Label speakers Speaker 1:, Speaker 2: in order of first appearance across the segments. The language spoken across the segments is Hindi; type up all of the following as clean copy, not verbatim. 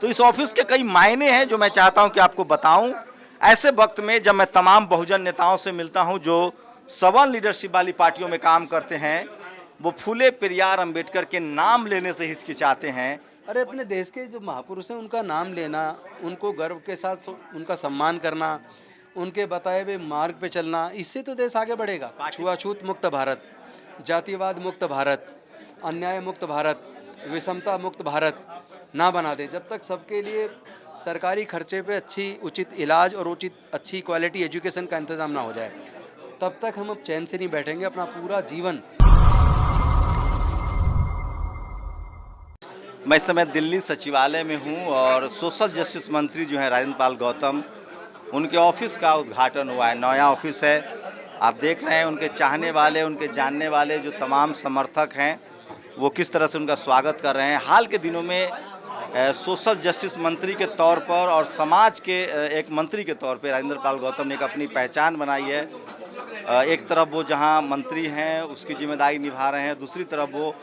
Speaker 1: तो इस ऑफिस के कई मायने हैं जो मैं चाहता हूं कि आपको बताऊं। ऐसे वक्त में जब मैं तमाम बहुजन नेताओं से मिलता हूं जो सवर्ण लीडरशिप वाली पार्टियों में काम करते हैं, वो फूले पेरियार अंबेडकर के नाम लेने से हिचकिचाते हैं।
Speaker 2: अरे अपने देश के जो महापुरुष हैं उनका नाम लेना, उनको गर्व के साथ उनका सम्मान करना, उनके बताए हुए मार्ग पे चलना, इससे तो देश आगे बढ़ेगा। छुआछूत मुक्त भारत, जातिवाद मुक्त भारत, अन्याय मुक्त भारत, विषमता मुक्त भारत ना बना दे। जब तक सबके लिए सरकारी खर्चे पे अच्छी उचित इलाज और उचित अच्छी क्वालिटी एजुकेशन का इंतज़ाम ना हो जाए, तब तक हम अब चैन से नहीं बैठेंगे। अपना पूरा जीवन
Speaker 1: मैं इस समय दिल्ली सचिवालय में हूं और सोशल जस्टिस मंत्री जो हैं राजेंद्र पाल गौतम, उनके ऑफिस का उद्घाटन हुआ है। नया ऑफिस है, आप देख रहे हैं उनके चाहने वाले, उनके जानने वाले जो तमाम समर्थक हैं वो किस तरह से उनका स्वागत कर रहे हैं। हाल के दिनों में सोशल जस्टिस मंत्री के तौर पर और समाज के एक मंत्री के तौर पर राजेंद्र पाल गौतम ने एक अपनी पहचान बनाई है। एक तरफ वो जहां मंत्री हैं उसकी जिम्मेदारी निभा रहे हैं, दूसरी तरफ वो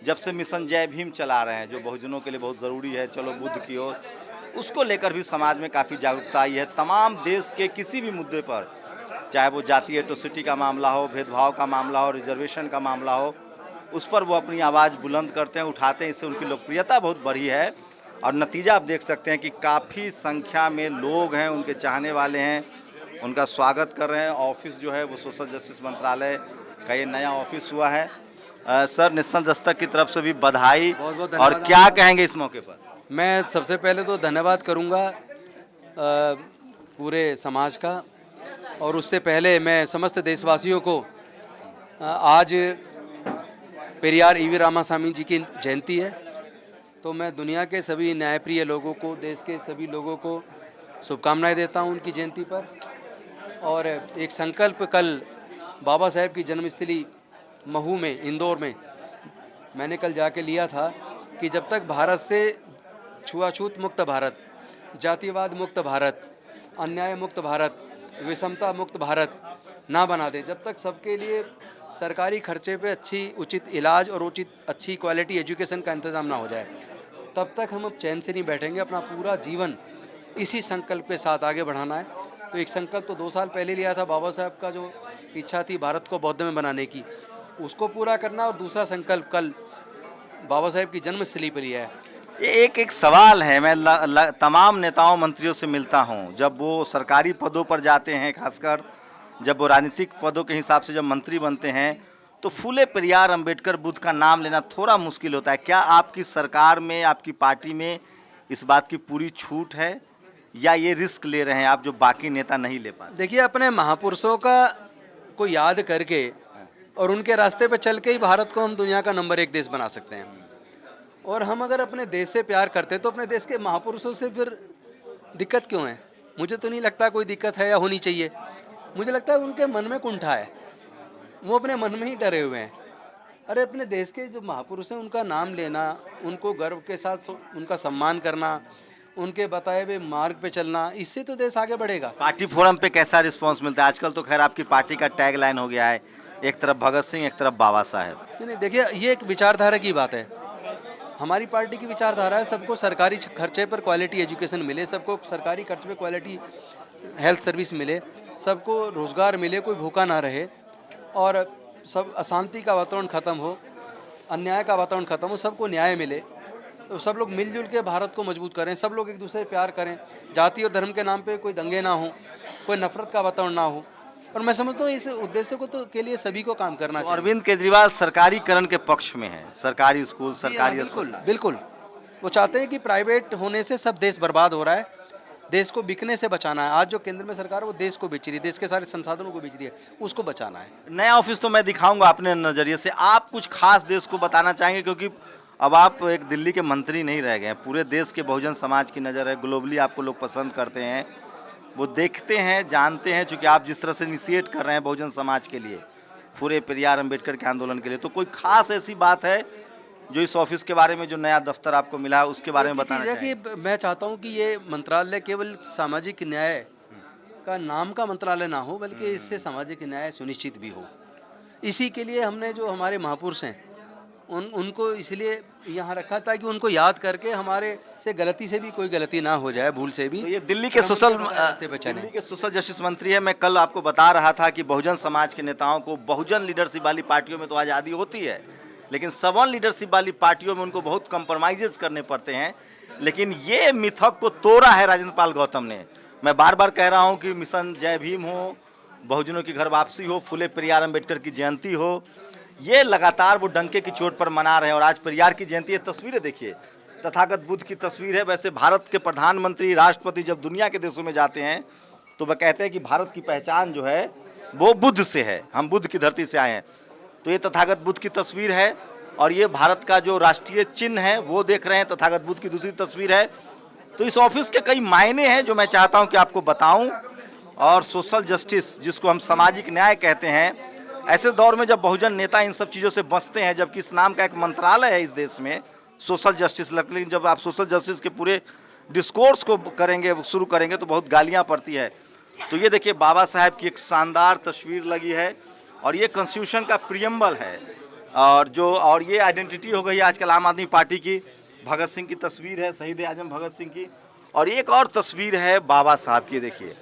Speaker 1: जब से मिशन जय भीम चला रहे हैं जो बहुजनों के लिए बहुत ज़रूरी है, चलो बुद्ध की ओर, उसको लेकर भी समाज में काफ़ी जागरूकता आई है। तमाम देश के किसी भी मुद्दे पर, चाहे वो जातीय एट्रोसिटी का मामला हो, भेदभाव का मामला हो, रिजर्वेशन का मामला हो, उस पर वो अपनी आवाज़ बुलंद करते हैं, उठाते हैं। इससे उनकी लोकप्रियता बहुत बढ़ी है और नतीजा आप देख सकते हैं कि काफ़ी संख्या में लोग हैं, उनके चाहने वाले हैं, उनका स्वागत कर रहे हैं। ऑफिस जो है वो सोशल जस्टिस मंत्रालय का ये नया ऑफिस हुआ है। सर, नेशनल दस्तक की तरफ से भी बधाई।
Speaker 2: बहुत बहुत
Speaker 1: और
Speaker 2: धन्यवाद।
Speaker 1: क्या कहेंगे इस मौके पर?
Speaker 2: मैं सबसे पहले तो धन्यवाद करूंगा पूरे समाज का, और उससे पहले मैं समस्त देशवासियों को आज पेरियार ईवी रामास्वामी जी की जयंती है, तो मैं दुनिया के सभी न्यायप्रिय लोगों को, देश के सभी लोगों को शुभकामनाएं देता हूं उनकी जयंती पर। और एक संकल्प कल बाबा साहेब की जन्मस्थली महू में, इंदौर में मैंने कल जाके लिया था कि जब तक भारत से छुआछूत मुक्त भारत, जातिवाद मुक्त भारत, अन्याय मुक्त भारत, विषमता मुक्त भारत ना बना दे, जब तक सबके लिए सरकारी खर्चे पे अच्छी उचित इलाज और उचित अच्छी क्वालिटी एजुकेशन का इंतज़ाम ना हो जाए, तब तक हम अब चैन से नहीं बैठेंगे। अपना पूरा जीवन इसी संकल्प के साथ आगे बढ़ाना है। तो एक संकल्प तो 2 साल पहले लिया था, बाबा साहब का जो इच्छा थी भारत को बौद्ध में बनाने की, उसको पूरा करना, और दूसरा संकल्प कल बाबा साहेब की जन्मस्थली पर लिया है।
Speaker 1: ये एक सवाल है, मैं तमाम नेताओं मंत्रियों से मिलता हूं, जब वो सरकारी पदों पर जाते हैं, खासकर जब वो राजनीतिक पदों के हिसाब से जब मंत्री बनते हैं, तो फूले पेरियार अंबेडकर बुद्ध का नाम लेना थोड़ा मुश्किल होता है। क्या आपकी सरकार में, आपकी पार्टी में इस बात की पूरी छूट है या ये रिस्क ले रहे हैं आप जो बाकी नेता नहीं ले पाते?
Speaker 2: देखिए, अपने महापुरुषों को याद करके और उनके रास्ते पे चल के ही भारत को हम दुनिया का नंबर 1 देश बना सकते हैं। और हम अगर अपने देश से प्यार करते हैं तो अपने देश के महापुरुषों से फिर दिक्कत क्यों है? मुझे तो नहीं लगता कोई दिक्कत है या होनी चाहिए। मुझे लगता है उनके मन में कुंठा है, वो अपने मन में ही डरे हुए हैं। अरे अपने देश के जो महापुरुष हैं उनका नाम लेना, उनको गर्व के साथ उनका सम्मान करना, उनके बताए हुए मार्ग पे चलना, इससे तो देश आगे बढ़ेगा।
Speaker 1: पार्टी फोरम पे कैसा रिस्पांस मिलता है? आजकल तो खैर आपकी पार्टी का टैग लाइन हो गया है, एक तरफ भगत सिंह, एक तरफ बाबा साहेब।
Speaker 2: नहीं, देखिए, ये एक विचारधारा की बात है। हमारी पार्टी की विचारधारा है सबको सरकारी खर्चे पर क्वालिटी एजुकेशन मिले, सबको सरकारी खर्च पे क्वालिटी हेल्थ सर्विस मिले, सबको रोज़गार मिले, कोई भूखा ना रहे, और सब अशांति का वातावरण ख़त्म हो, अन्याय का वातावरण ख़त्म हो, सबको न्याय मिले। तो सब लोग मिलजुल के भारत को मजबूत करें, सब लोग एक दूसरे से प्यार करें, जाति और धर्म के नाम पे कोई दंगे ना हो, कोई नफरत का वातावरण ना हो। और मैं समझता हूँ इस उद्देश्य को तो के लिए सभी को काम करना चाहिए।
Speaker 1: अरविंद केजरीवाल सरकारीकरण के पक्ष में है, सरकारी स्कूल, सरकारी
Speaker 2: बिल्कुल
Speaker 1: अस्पताल।
Speaker 2: बिल्कुल, वो चाहते हैं कि प्राइवेट होने से सब देश बर्बाद हो रहा है, देश को बिकने से बचाना है। आज जो केंद्र में सरकार है वो देश को बेच रही है, देश के सारे संसाधनों को बेच रही है, उसको बचाना है।
Speaker 1: नया ऑफिस तो मैं दिखाऊंगा अपने नज़रिए से, आप कुछ खास देश को बताना चाहेंगे? क्योंकि अब आप एक दिल्ली के मंत्री नहीं रह गए हैं, पूरे देश के बहुजन समाज की नज़र है, ग्लोबली आपको लोग पसंद करते हैं, वो देखते हैं, जानते हैं, चूँकि आप जिस तरह से इनिशिएट कर रहे हैं बहुजन समाज के लिए, फूले पेरियार अंबेडकर के आंदोलन के लिए, तो कोई खास ऐसी बात है जो इस ऑफिस के बारे में, जो नया दफ्तर आपको मिला है उसके बारे में बताना चाहिए?
Speaker 2: कि मैं चाहता हूँ कि ये मंत्रालय केवल सामाजिक न्याय का नाम का मंत्रालय ना हो, बल्कि इससे सामाजिक न्याय सुनिश्चित भी हो। इसी के लिए हमने जो हमारे महापुरुष हैं उनको इसलिए यहाँ रखा था कि उनको याद करके हमारे से गलती से भी कोई गलती ना हो जाए, भूल से भी।
Speaker 1: तो ये दिल्ली के सोशल जस्टिस मंत्री है। मैं कल आपको बता रहा था कि बहुजन समाज के नेताओं को बहुजन लीडरशिप वाली पार्टियों में तो आज़ादी होती है, लेकिन सवर्ण लीडरशिप वाली पार्टियों में उनको बहुत कंप्रोमाइजेस करने पड़ते हैं। लेकिन ये मिथक को तोड़ा है राजेंद्र पाल गौतम ने। मैं बार बार कह रहा हूँ कि मिशन जय भीम हो, बहुजनों की घर वापसी हो, फुले पेरियार अम्बेडकर की जयंती हो, ये लगातार वो डंके की चोट पर मना रहे हैं। और आज पेरियार की जयंती है, तस्वीरें देखिए, तथागत बुद्ध की तस्वीर है। वैसे भारत के प्रधानमंत्री, राष्ट्रपति जब दुनिया के देशों में जाते हैं तो वह कहते हैं कि भारत की पहचान जो है वो बुद्ध से है, हम बुद्ध की धरती से आए हैं। तो ये तथागत बुद्ध की तस्वीर है और ये भारत का जो राष्ट्रीय चिन्ह है वो देख रहे हैं, तथागत बुद्ध की दूसरी तस्वीर है। तो इस ऑफिस के कई मायने हैं जो मैं चाहता हूं कि आपको बताऊं। और सोशल जस्टिस, जिसको हम सामाजिक न्याय कहते हैं, ऐसे दौर में जब बहुजन नेता इन सब चीज़ों से बचते हैं, जबकि इस नाम का एक मंत्रालय है इस देश में सोशल जस्टिस, लेकिन जब आप सोशल जस्टिस के पूरे डिस्कोर्स को करेंगे, शुरू करेंगे तो बहुत गालियाँ पड़ती है। तो ये देखिए बाबा साहेब की एक शानदार तस्वीर लगी है और ये कॉन्स्टिट्यूशन का प्रियम्बल है। और ये आइडेंटिटी हो गई आजकल आम आदमी पार्टी की। भगत सिंह की तस्वीर है, शहीद आजम भगत सिंह की, और एक और तस्वीर है बाबा साहब की, देखिए।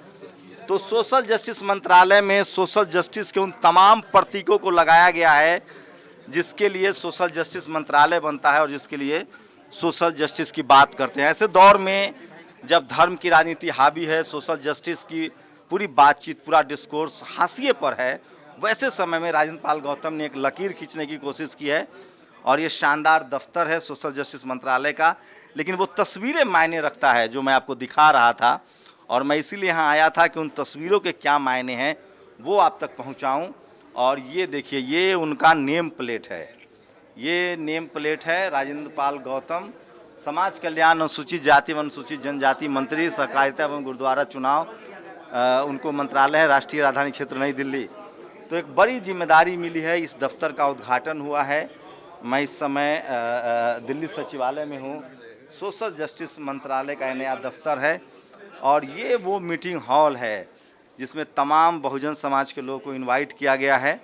Speaker 1: तो सोशल जस्टिस मंत्रालय में सोशल जस्टिस के उन तमाम प्रतीकों को लगाया गया है जिसके लिए सोशल जस्टिस मंत्रालय बनता है और जिसके लिए सोशल जस्टिस की बात करते हैं। ऐसे दौर में जब धर्म की राजनीति हावी है, सोशल जस्टिस की पूरी बातचीत, पूरा डिस्कोर्स हाशिए पर है, वैसे समय में राजेंद्र पाल गौतम ने एक लकीर खींचने की कोशिश की है। और ये शानदार दफ्तर है सोशल जस्टिस मंत्रालय का, लेकिन वो तस्वीरें मायने रखता है जो मैं आपको दिखा रहा था। और मैं इसीलिए यहाँ आया था कि उन तस्वीरों के क्या मायने हैं वो आप तक पहुँचाऊँ। और ये देखिए, ये उनका नेम प्लेट है, ये नेम प्लेट है राजेंद्र पाल गौतम, समाज कल्याण, अनुसूचित जाति व अनुसूचित जनजाति मंत्री, सहकारिता एवं गुरुद्वारा चुनाव, उनको मंत्रालय है, राष्ट्रीय राजधानी क्षेत्र नई दिल्ली। तो एक बड़ी जिम्मेदारी मिली है। इस दफ्तर का उद्घाटन हुआ है। मैं इस समय दिल्ली सचिवालय में हूँ। सोशल जस्टिस मंत्रालय का नया दफ्तर है और ये वो मीटिंग हॉल है जिसमें तमाम बहुजन समाज के लोगों को इनवाइट किया गया है।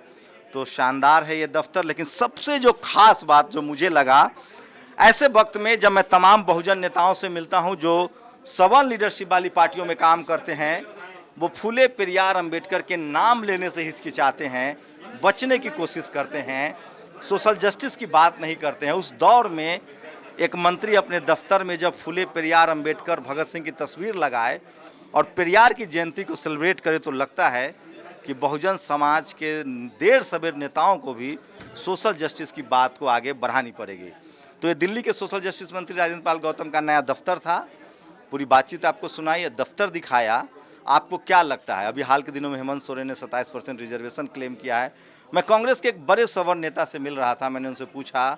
Speaker 1: तो शानदार है ये दफ्तर। लेकिन सबसे जो खास बात जो मुझे लगा, ऐसे वक्त में जब मैं तमाम बहुजन नेताओं से मिलता हूं जो सवर्ण लीडरशिप वाली पार्टियों में काम करते हैं, वो फुले पेरियार अम्बेडकर के नाम लेने से हिचकिचाते हैं, बचने की कोशिश करते हैं, सोशल जस्टिस की बात नहीं करते हैं। उस दौर में एक मंत्री अपने दफ्तर में जब फुले पेरियार अम्बेडकर, भगत सिंह की तस्वीर लगाए और पेरियार की जयंती को सेलिब्रेट करे, तो लगता है कि बहुजन समाज के देर सवेर नेताओं को भी सोशल जस्टिस की बात को आगे बढ़ानी पड़ेगी। तो ये दिल्ली के सोशल जस्टिस मंत्री राजेंद्र पाल गौतम का नया दफ्तर था। पूरी बातचीत आपको सुनाई, दफ्तर दिखाया। आपको क्या लगता है? अभी हाल के दिनों में हेमंत सोरेन ने 27% रिजर्वेशन क्लेम किया है। मैं कांग्रेस के एक बड़े सवर्ण नेता से मिल रहा था, मैंने उनसे पूछा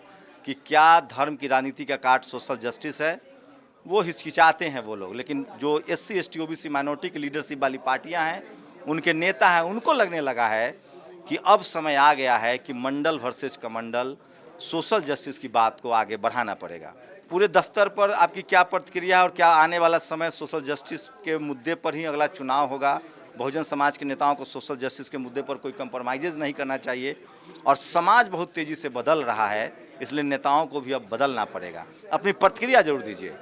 Speaker 1: कि क्या धर्म की राजनीति का काट सोशल जस्टिस है? वो हिचकिचाते हैं वो लोग, लेकिन जो SC ST OBC माइनॉरिटी की लीडरशिप वाली पार्टियां हैं, उनके नेता हैं, उनको लगने लगा है कि अब समय आ गया है कि मंडल वर्सेस कमंडल, सोशल जस्टिस की बात को आगे बढ़ाना पड़ेगा। पूरे दफ्तर पर आपकी क्या प्रतिक्रिया है और क्या आने वाला समय सोशल जस्टिस के मुद्दे पर ही अगला चुनाव होगा? बहुजन समाज के नेताओं को सोशल जस्टिस के मुद्दे पर कोई कंप्रोमाइज़ नहीं करना चाहिए और समाज बहुत तेज़ी से बदल रहा है, इसलिए नेताओं को भी अब बदलना पड़ेगा। अपनी प्रतिक्रिया जरूर दीजिए।